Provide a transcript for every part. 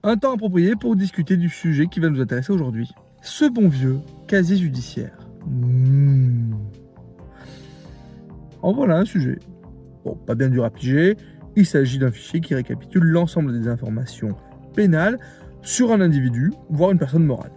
Un temps approprié pour discuter du sujet qui va nous intéresser aujourd'hui. Ce bon vieux casier judiciaire. En voilà un sujet. Bon, pas bien dur à piger, il s'agit d'un fichier qui récapitule l'ensemble des informations pénales sur un individu, voire une personne morale.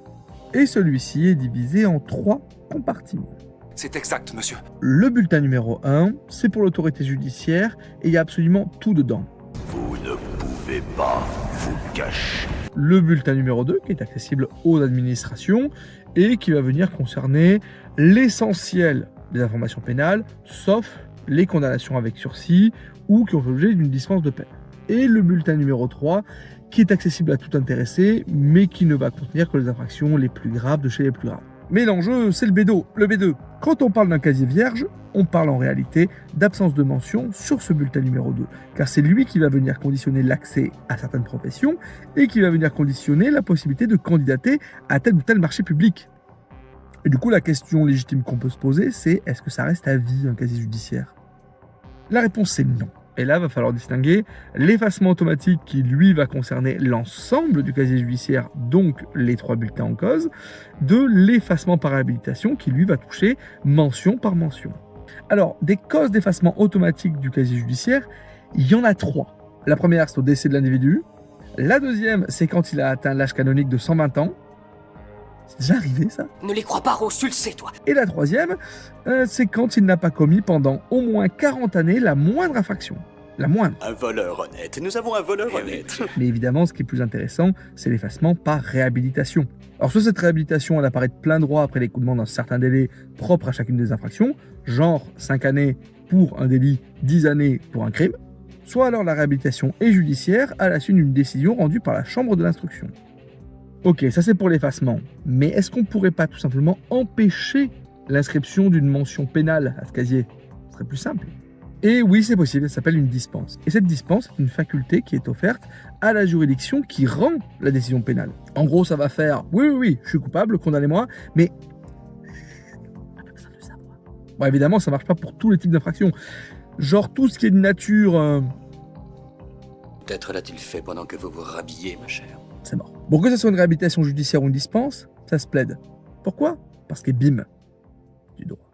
Et celui-ci est divisé en 3 compartiments. C'est exact, monsieur. Le bulletin numéro 1, c'est pour l'autorité judiciaire et il y a absolument tout dedans. Vous ne pouvez pas vous cacher. Le bulletin numéro 2, qui est accessible aux administrations et qui va venir concerner l'essentiel des informations pénales, sauf les condamnations avec sursis ou qui ont fait l'objet d'une dispense de peine. Et le bulletin numéro 3, qui est accessible à tout intéressé, mais qui ne va contenir que les infractions les plus graves de chez les plus graves. Mais l'enjeu, c'est le B2. Quand on parle d'un casier vierge, on parle en réalité d'absence de mention sur ce bulletin numéro 2, car c'est lui qui va venir conditionner l'accès à certaines professions et qui va venir conditionner la possibilité de candidater à tel ou tel marché public. Et du coup, la question légitime qu'on peut se poser, c'est est-ce que ça reste à vie un casier judiciaire ? La réponse c'est non. Et là, il va falloir distinguer l'effacement automatique qui, lui, va concerner l'ensemble du casier judiciaire, donc les 3 bulletins en cause, de l'effacement par réhabilitation qui, lui, va toucher mention par mention. Alors, des causes d'effacement automatique du casier judiciaire, il y en a 3. La première, c'est au décès de l'individu. La deuxième, c'est quand il a atteint l'âge canonique de 120 ans. C'est déjà arrivé, ça ? Ne les crois pas, Rose, tu le sais, toi. Et la troisième, c'est quand il n'a pas commis pendant au moins 40 années la moindre infraction. La moindre. Un voleur honnête. Nous avons un voleur honnête. Mais évidemment, ce qui est plus intéressant, c'est l'effacement par réhabilitation. Alors, soit cette réhabilitation, elle apparaît de plein droit après l'écoulement d'un certain délai propre à chacune des infractions, genre 5 années pour un délit, 10 années pour un crime, soit alors la réhabilitation est judiciaire à la suite d'une décision rendue par la chambre de l'instruction. Ok, ça c'est pour l'effacement, mais est-ce qu'on pourrait pas tout simplement empêcher l'inscription d'une mention pénale à ce casier ? Ce serait plus simple. Et oui, c'est possible, ça s'appelle une dispense. Et cette dispense est une faculté qui est offerte à la juridiction qui rend la décision pénale. En gros, ça va faire « oui, je suis coupable, condamnez-moi, mais pas besoin de savoir ». Bon, évidemment, ça marche pas pour tous les types d'infractions. Genre tout ce qui est de nature... Peut-être l'a-t-il fait pendant que vous vous rhabillez, ma chère. C'est mort. Bon, que ce soit une réhabilitation judiciaire ou une dispense, ça se plaide. Pourquoi ? Parce que bim, du droit.